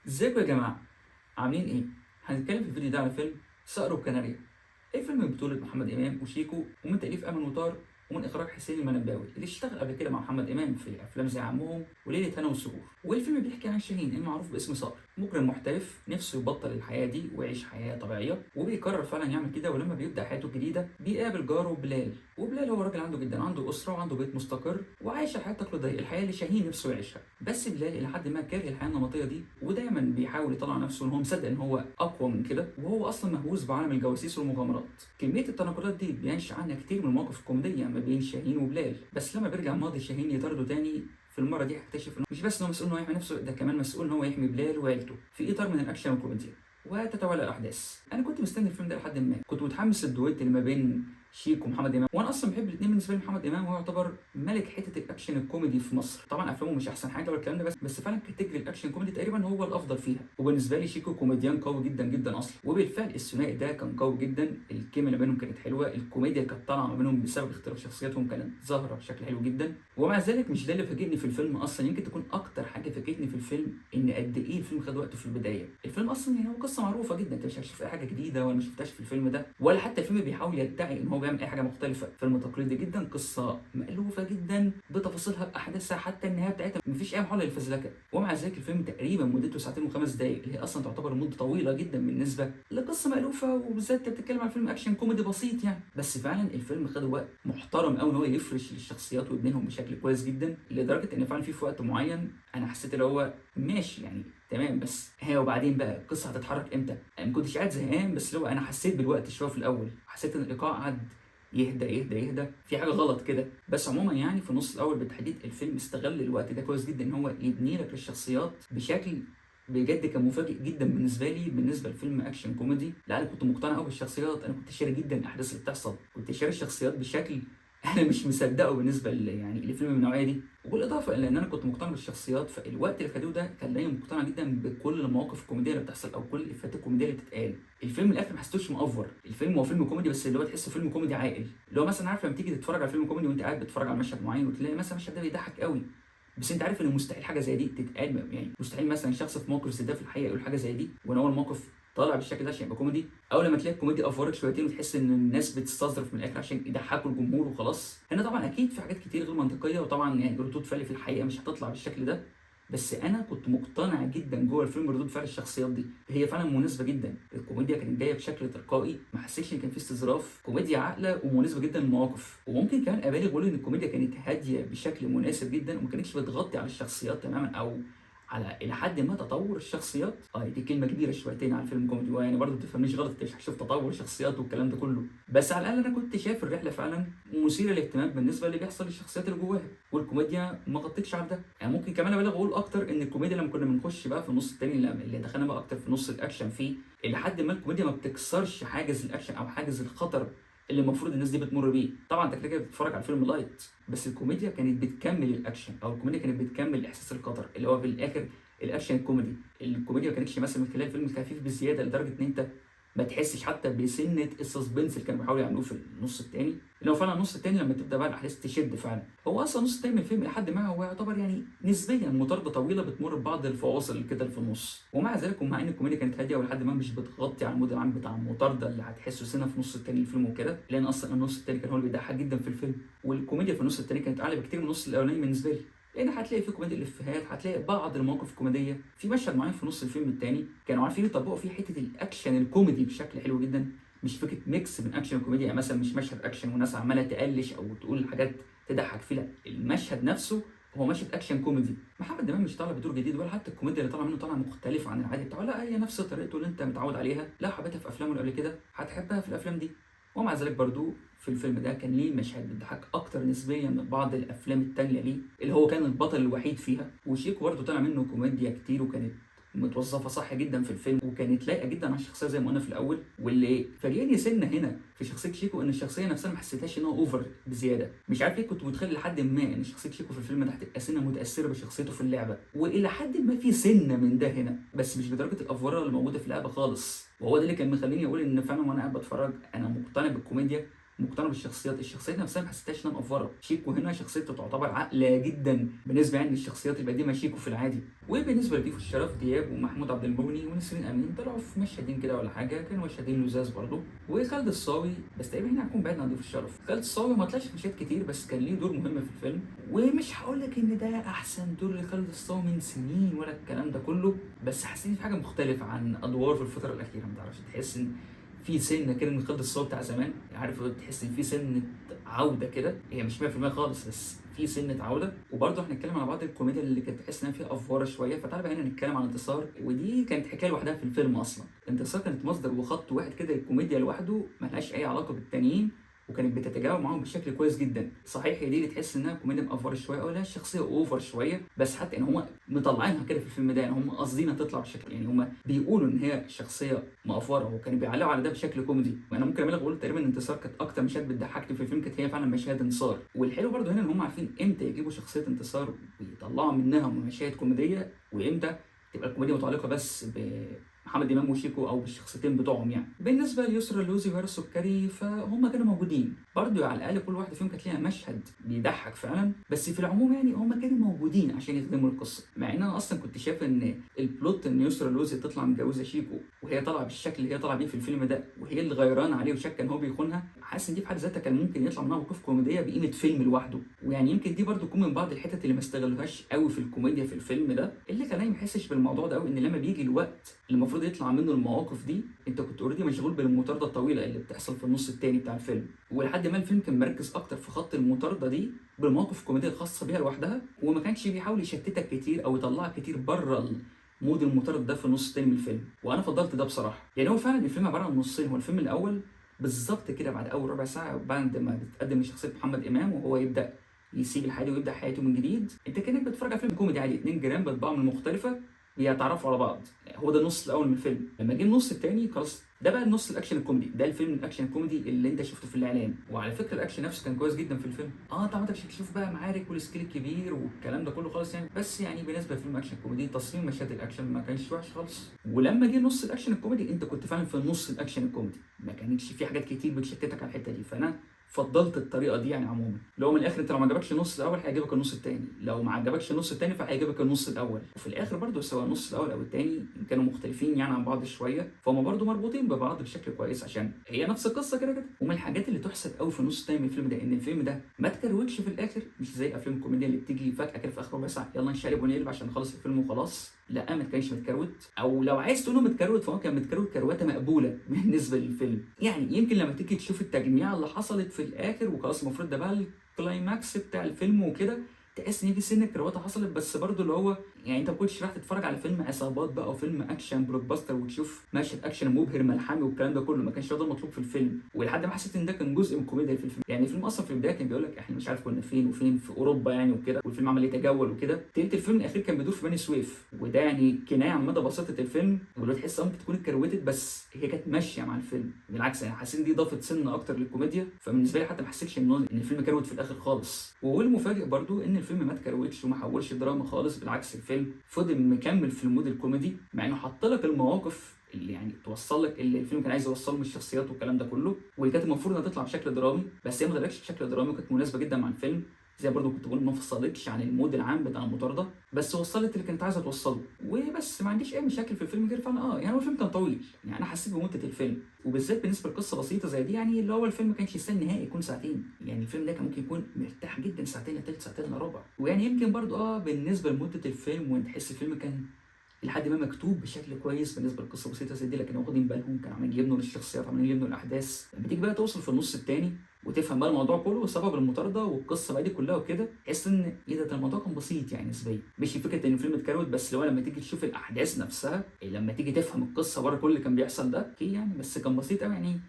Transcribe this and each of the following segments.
ازيكم يا جماعة؟ عاملين ايه؟ هنتكلم في الفيديو ده على فيلم صقر وكناريا. الفيلم من بطولة محمد إمام وشيكو، ومن تأليف أمل وطار، ومن إخراج حسين المنباوي اللي اشتغل قبل كده مع محمد إمام في أفلام زي عمهم وليلة هنا والسرور. والفيلم بيحكي عن شاهين المعروف باسم صقر، مجرم محترف نفسه يبطل الحياة دي ويعيش حياة طبيعية، وبيقرر فعلا يعمل كده. ولما بيبدأ حياته الجديدة بيقابل جاره بلال، وبلال هو راجل عنده جدا، عنده أسرة وعنده بيت مستقر وعايش الحياة التقليدية، الحياة اللي شاهين نفسه يعيشها. بس بلال إلى حد ما كاره الحياة النمطية دي، ودايما بيحاول يطلع نفسه إن هو مصدق إن هو أقوى من كده، وهو أصلا مهووس بعالم الجواسيس والمغامرات. كمية التناقضات دي بينشأ عنها كتير من المواقف الكوميدية ما بين شاهين وبلال. بس لما بيرجع ماضي شاهين يطارده تاني في المرة دي، هيكتشف إنه مش بس إنه مسؤول إن هو يحمي نفسه، ده كمان مسؤول إن هو يحمي بلال وعيلته في إطار من الأكشن والكوميديا. وتتوالى الأحداث. أنا كنت مستني الفيلم ده لحد ما كنت متحمس للدويت اللي ما بين شيك ومحمد امام، وانا اصلا بحب الاثنين. بالنسبه لي محمد امام هو يعتبر ملك حته الاكشن الكوميدي في مصر. طبعا افلامه مش احسن حاجه ولا الكلام ده، بس فعلا كاتيجري الاكشن كوميدي تقريبا هو الافضل فيها. وبالنسبه لي شيكو كوميديان قوي جدا جدا اصلا، وبالفعل الثنائي ده كان قوي جدا. الكيمياء اللي بينهم كانت حلوه، الكوميديا اللي كانت طالعه ما بينهم بسبب اختلاف شخصياتهم كانت ظاهره بشكل حلو جدا. ومع ذلك مش ده اللي فاجئني في الفيلم اصلا. يمكن تكون اكتر حاجه فاجئتني في الفيلم ان قد ايه الفيلم خد وقته في البدايه. الفيلم اصلا يعني هو قصه معروفه جدا، انت مش هتشوف اي حاجه جديده ولا ما شفتهاش في الفيلم ده، ولا حتى الفيلم بيحاول يدعي ان هو بيعمل اي حاجه مختلفه. فيلم تقليدي جدا، قصه مألوفه جدا بتفاصيلها باحداثها، حتى النهايه بتاعتها مفيش اي محاوله للفزلكه. ومع ذلك الفيلم تقريبا مدته ساعتين وخمس دقائق، اللي هي اصلا تعتبر مده طويله جدا بالنسبه لقصه مألوفه، وبالذات انت بتتكلم عن فيلم اكشن كوميدي بسيط يعني. بس فعلا الفيلم خد وقت محترم قوي ان هو يفرش للشخصيات ويبنيهم بشكل كويس جدا، لدرجه ان فعلا في وقت معين انا حسيت اللي هو ماشي يعني تمام، بس ها وبعدين بقى القصه هتتحرك امتى؟ انا ما كنتش قاعد زهقان، بس لو انا حسيت بالوقت شويه في الاول، حسيت ان الايقاع قعد يهدى يهدى يهدى، في حاجه غلط كده. بس عموما يعني في النص الاول بالتحديد الفيلم استغل الوقت ده كويس جدا ان هو يبني لك الشخصيات بشكل بجد كان مفاجئ جدا بالنسبه لي. بالنسبه لفيلم اكشن كوميدي، لا انا كنت مقتنع قوي بالشخصيات، انا كنت شاري جدا الاحداث اللي بتحصل، كنت شاري الشخصيات بشكل انا مش مصدقه بالنسبه يعني لفيلم من النوعيه دي. وبالاضافه الى ان انا كنت مقتنع بالشخصيات، فالوقت اللي خدوه ده خلاني مقتنع جدا بكل المواقف الكوميديه اللي بتحصل او كل الافيهات الكوميديه اللي بتتقال. الفيلم من الاخر ما حسيتوش مأفور، الفيلم هو فيلم كوميدي بس اللي هو تحسه فيلم كوميدي عاقل. اللي هو مثلا عارف لما تيجي تتفرج على فيلم كوميدي وانت قاعد بتتفرج على مشهد معين وتلاقي مثلا المشهد ده بيضحك قوي، بس انت عارف ان مستحيل حاجه زي دي تتقال. يعني مستحيل مثلا شخص في موقف زي ده في الحقيقه يقول حاجه زي دي، وان هو الموقف طالع بالشكل ده عشان يبقى كوميدي. او لما تلاقي الكوميديا افورت شويتين وتحس ان الناس بتستظرف من الاخر عشان يضحكوا الجمهور وخلاص. هنا طبعا اكيد في حاجات كتير غير منطقيه، وطبعا يعني ردود فعل في الحقيقه مش هتطلع بالشكل ده. بس انا كنت مقتنع جدا جوه الفيلم بردود فعل الشخصيات دي، هي فعلا مناسبه جدا. الكوميديا كانت جايه بشكل تلقائي، ما حسيتش ان كان في استظراف، كوميديا عاقله ومناسبه جدا للمواقف. وممكن كمان ابالغ واقول ان الكوميديا كانت هاديه بشكل مناسب جدا، وما كانتش بتغطي على الشخصيات تماما، او على الى حد ما تطور الشخصيات. دي كلمه كبيره شويتين على فيلم كوميدي، ويعني برضه ما تفهمنيش غلط، انت مش هتشوف تطور الشخصيات والكلام ده كله، بس على الاقل انا كنت شايف الرحله فعلا مثيره للاهتمام بالنسبه اللي بيحصل للشخصيات اللي جواها، والكوميديا ما غطتش على ده. يعني ممكن كمان ابالغ واقول اكتر ان الكوميديا لما كنا بنخش بقى في النص التاني اللي دخلنا بقى اكتر في نص الاكشن فيه، الى حد ما الكوميديا ما بتكسرش حاجز الاكشن او حاجز الخطر اللي المفروض الناس دي بتمر بيه. طبعا انت كده بتتفرج على فيلم لايت، بس الكوميديا كانت بتكمل الاكشن، او الكوميديا كانت بتكمل احساس الخطر اللي هو في الاخر الاكشن الكوميدي. الكوميديا ما كانتش مثلا من خلال الفيلم خفيف بزياده لدرجه ان انت ما تحسش حتى بسنه السسبنس اللي كانوا بيحاولوا يعملوه في النص الثاني. اللي هو فعلا النص الثاني لما تبدا بقى الاحداث تشد فعلا. هو اصلا النص الثاني من الفيلم لحد ما هو يعتبر يعني نسبيا مطارده طويله بتمر ببعض الفواصل كده في النص. ومع ذلك ومع ان الكوميديا كانت هاديه ولحد ما مش بتغطي على المود العام بتاع المطارده اللي هتحسه سنه في النص الثاني الفيلم وكده، لان اصلا النص الثاني كان هو اللي بيضحك جدا في الفيلم، والكوميديا في النص الثاني كانت اعلى بكتير من النص الاولاني بالنسبه لي. لان هتلاقي في كوميديا الافيهات، هتلاقي بعض المواقف الكوميديه في مشهد معين في نص الفيلم الثاني كانوا عارفين يطبقوا فيه حته الاكشن الكوميدي بشكل حلو جدا. مش فكره ميكس بين اكشن وكوميديا، يعني مثلا مش مشهد اكشن وناس عماله تقلش او تقول حاجات تضحك فيه، لا المشهد نفسه هو مشهد اكشن كوميدي. محمد امام مش طالع بدور جديد، ولا حتى الكوميديا اللي طالعه منه طالعه مختلفه عن العادي بتاعه، لا هي نفس طريقته اللي انت متعود عليها، لا حبيتها في افلامه اللي قبل كده هتحبها في الافلام دي. ومع ذلك برضو في الفيلم ده كان ليه مشاهد بتضحك اكتر نسبيا من بعض الافلام التانية ليه، اللي هو كان البطل الوحيد فيها. وشيكو برضو طلع منه كوميديا كتير، وكانت متوظفه صح جدا في الفيلم، وكانت لايقه جدا على الشخصيه زي ما قلنا في الاول. واللي فاجئني سنه هنا في شخصيه شيكو ان الشخصيه نفسها ما حسيتهاش ان هو اوفر بزياده. مش عارف ليه كنت متخيل لحد ما ان شخصيه شيكو في الفيلم ده هتبقى سنه متاثره بشخصيته في اللعبه، والى حد ما في سنه من ده هنا، بس مش بدرجه الافوره اللي موجوده في اللعبه خالص. وهو ده اللي كان مخليني اقول ان فعلا وانا قاعد بتفرج انا مقتنع بالكوميديا مقتنع بالشخصيات، الشخصيات نفسها ما حسيتهاش انها مأفورة. شيكو هنا شخصيته تعتبر عاقلة جدا بالنسبة يعني للشخصيات القديمة شيكو في العادي. وبالنسبة لضيوف الشرف دياب ومحمود عبد المغني ونسرين أمين طلعوا في مشهدين كده ولا حاجة، كانوا مشهدين لزاز برضه. وخالد الصاوي بس تقريبا هنا هنكون بعيد عن ضيوف الشرف، خالد الصاوي ما طلعش في مشاهد كتير بس كان ليه دور مهم في الفيلم. ومش هقول لك ان ده احسن دور لخالد الصاوي من سنين ولا الكلام ده كله، بس حسيت في حاجه مختلفه عن ادوار في الفتره الاخيره. ما تعرفش تحس ان في سنه كده من خالد الصاوي بتاع زمان، عارف تحس ان في سنه عوده كده، هي مش 100% خالص بس في سنه عوده. وبرضه احنا هنتكلم على بعض الكوميديا اللي كانت تحس انها فيها افواره شويه. فتعالى بقى هنا نتكلم عن انتصار، ودي كانت حكايه لوحدها في الفيلم اصلا. انتصار كانت مصدر وخط واحد كده الكوميديا لوحده، ملهاش اي علاقه بالتانيين، وكانت بتتجاوب معاهم بشكل كويس جدا. صحيح هي دي اللي تحس انها كوميديا مأفور شويه او لها الشخصيه اوفر شويه، بس حتى ان هم مطلعينها كده في الفيلم ده، يعني هم قاصدينها تطلع بشكل، يعني هم بيقولوا ان هي شخصيه مأفوره وكانوا بيعلقوا على ده بشكل كوميدي. وانا ممكن ابالغ واقول تقريبا انتصار كانت اكتر مشاهد بتضحكني في الفيلم كانت هي فعلا مشاهد انتصار. والحلو برضه هنا ان هم عارفين امتى يجيبوا شخصيه انتصار ويطلعوا منها مشاهد كوميديه، وامتى تبقى الكوميديا متعلقه بس محمد امام وشيكو او بالشخصيتين بتوعهم. يعني بالنسبه ليسرا اللوزي وهيرا السكري فهم كانوا موجودين برضه، على الاقل كل واحده فيهم كانت ليها مشهد بيضحك فعلا، بس في العموم يعني هم كانوا موجودين عشان يخدموا القصه. مع ان انا اصلا كنت شايف ان البلوت ان يسرا اللوزي تطلع متجوزه شيكو وهي طالعه بالشكل اللي هي طالعه بيه في الفيلم ده، وهي اللي غيرانه عليه وشاكه ان هو بيخونها، حاسس ان دي في حد ذاتها كان ممكن يطلع منها موقف كوميديه بقيمه فيلم لوحده. ويعني يمكن دي برضه تكون من بعض الحتت اللي ما استغلوهاش قوي في الكوميديا في الفيلم ده، اللي خلاني ما احسش بالموضوع ده قوي. ان لما بيجي الوقت اللي المفروض يطلع منه المواقف دي، انت كنت اوريدي مشغول بالمطارده الطويله اللي بتحصل في النص التاني بتاع الفيلم، ولحد ما الفيلم كان مركز اكتر في خط المطارده دي بالمواقف الكوميديه الخاصه بيها لوحدها، وما كانش بيحاول يشتتك كتير او يطلعك كتير بره مود المطارد ده في النص التاني من الفيلم. وانا فضلت ده بصراحه. يعني هو فعلا الفيلم عباره عن نصين، هو الفيلم الاول بالظبط كده بعد اول ربع ساعه بعد ما بتقدم لشخصيه محمد امام وهو يبدا يسيب الحياه ويبدا حياته من جديد، انت كانك بتتفرج على فيلم كوميدي عادي، اتنين جيران بطباعهم المختلفه بيتعرفوا على بعض. هو ده النص الاول من الفيلم. لما جه النص الثاني خلاص ده بقى النص الاكشن الكوميدي، ده الفيلم الاكشن الكوميدي اللي انت شفته في الاعلان. وعلى فكره الاكشن نفسه كان كويس جدا في الفيلم. طبعا انت مش هتشوف بقى معارك والسكيل الكبير والكلام ده كله خالص يعني، بس يعني بالنسبه لفيلم اكشن كوميدي تصميم مشاهد الاكشن ما كانش وحش خالص. ولما جه نص الاكشن الكوميدي انت كنت فعلا في النص الاكشن الكوميدي، ما كانتش في حاجات كتير بتشتتك على الحته دي. فانا فضلت الطريقه دي يعني عموما. لو من الاخر انت لو ما عجبكش النص الاول هيعجبك النص الثاني، لو ما عجبكش النص الثاني فهيعجبك النص الاول. وفي الاخر برضو سواء النص الاول او الثاني كانوا مختلفين يعني عن بعض شويه، فهم برضو مربوطين ببعض بشكل كويس عشان هي نفس القصه كده كده. ومن الحاجات اللي تحسب قوي في النص الثاني من الفيلم ده ان الفيلم ده ما تكروتش في الاخر، مش زي افلام الكوميديا اللي بتيجي فجاه كده في اخر ربع ساعه يلا نشقلب ونقلب عشان نخلص الفيلم وخلاص. لا ما كانش متكروت، او لو عايز تقوله متكروت فهو كان متكروت كروته مقبوله بالنسبه للفيلم. يعني يمكن لما تيجي تشوف التجميع اللي حصلت في الاخر وخلاص المفروض ده بقى الكلايماكس بتاع الفيلم وكده، تحس ان في سنه كروته حصلت، بس برضه اللي هو يعني انت ما كنتش رايح تتفرج على فيلم عصابات بقى او فيلم اكشن بلوك باستر وتشوف مشهد اكشن مبهر ملحمي والكلام ده كله، ما كانش ده المطلوب في الفيلم. ولحد ما حسيت ان ده كان جزء من الكوميديا في الفيلم. يعني الفيلم اصلا في البدايه كان بيقول لك احنا مش عارف كنا فين وفين في اوروبا يعني وكده، والفيلم عمال يتجول وكده. تلت الفيلم الاخير كان بيدور في بني سويف، وده يعني كنايه عن مدى بساطه الفيلم، ولو تحس ممكن تكون اتكروتت بس هي كانت ماشيه مع الفيلم. بالعكس انا حسيت دي ضافت سنه اكتر للكوميديا، فبالنسبه لي حتى ما حسيتش ان الفيلم كروت في الاخر خالص. والمفاجئ برضو ان الفيلم ما اتكروتش وما حولش دراما خالص، بالعكس الفيلم فضل مكمل في المود الكوميدي، مع انه حط لك المواقف اللي يعني توصل لك اللي الفيلم كان عايز يوصله من الشخصيات والكلام ده كله، واللي كانت المفروض انها تطلع بشكل درامي، بس هي ما طلعتش بشكل درامي وكانت مناسبه جدا مع الفيلم. زي برضو كنت بقول ما فصلتش عن المود العام بتاع المطارده، بس وصلت اللي كانت عايزه توصله وبس. ما عنديش اي مشاكل في الفيلم غير فعلا يعني هو الفيلم كان طويل، يعني انا حسيت بمده الفيلم وبالذات بالنسبه لقصه بسيطه زي دي، يعني اللي هو الفيلم ما كانش يستاهل نهائي يكون ساعتين. يعني الفيلم ده كان ممكن يكون مرتاح جدا ساعتين الا تلت ساعتين الا ربع. ويعني يمكن برضو بالنسبه لمده الفيلم وتحس الفيلم كان لحد ما مكتوب بشكل كويس بالنسبه لقصه بسيطه زي دي، لكن واخدين بالهم كانوا عمالين يبنوا للشخصيات عمالين يبنوا الاحداث. لما تيجي بقى توصل في النص الثاني وتفهم بقى الموضوع كله وسبب المطارده والقصه بقى دي كلها وكده، تحس ان ايه ده الموضوع كان بسيط يعني نسبيا. مش فكره ان الفيلم اتكروت بس، لو لما تيجي تشوف الاحداث نفسها لما تيجي تفهم القصه بره كل اللي كان بيحصل ده اوكي يعني، بس كان بسيط قوي يعني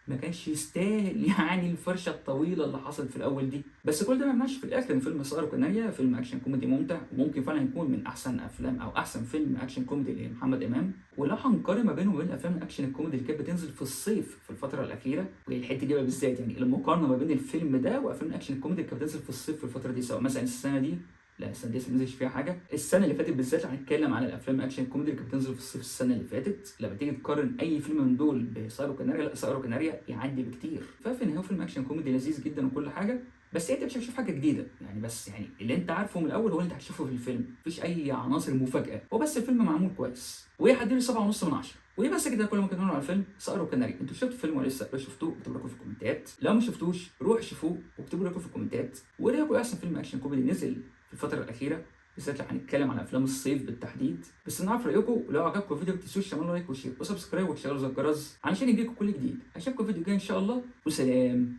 ما كانش يستاهل يعني الفرشه الطويله اللي حصلت في الاول دي. بس كل ده ما يمنعش في الاخر ان فيلم سهر وكناريا فيلم اكشن كوميدي ممتع، وممكن فعلا يكون من احسن افلام او احسن فيلم اكشن كوميدي لمحمد امام. ولو هنقارن ما بينه وبين افلام الاكشن الكوميدي اللي كانت بتنزل في الصيف في الفتره الاخيره، وهي الحته دي بقى بالذات يعني المقارنه ما بين الفيلم ده وافلام الاكشن الكوميدي اللي كانت بتنزل في الصيف في الفتره دي، سواء مثلا السنه دي لا السنه دي لسه ما نزلش فيها حاجه. السنه اللي فاتت بالذات لو هنتكلم على الافلام الاكشن الكوميدي اللي كانت بتنزل في الصيف السنه اللي فاتت، لما تيجي تقارن اي فيلم من دول بسايرو كاناريا، لا سايرو كاناريا يعدي بكتير. ففي النهايه فيلم اكشن كوميدي لذيذ جدا وكل حاجه، بس انت مش هتشوف حاجه جديده يعني، بس يعني اللي انت عارفه من الاول هو اللي انت هتشوفه في الفيلم، مفيش اي عناصر مفاجاه، هو بس الفيلم معمول كويس. وهديله 7.5 من 10. وايه بس كده كل ما كنا على الفيلم سايرو كاناري. انتوا شفتوا الفيلم ولا لسه؟ لو شفتوه اكتبوا لكم في الكومنتات، لو ما شفتوش روحوا شوفوه واكتبوا لكم في الكومنتات. وايه رايكم احسن فيلم اكشن كوميدي نزل في الفتره الاخيره، بالذات لو هنتكلم على افلام الصيف بالتحديد. بس نعرف رايكم، ولو عجبكم الفيديو ما تنسوش تعملوا لايك وشير وسبسكرايب وتشغلوا زر الجرس علشان يجيلكم كل جديد. اشوفكم في فيديو جاي ان شاء الله، وسلام.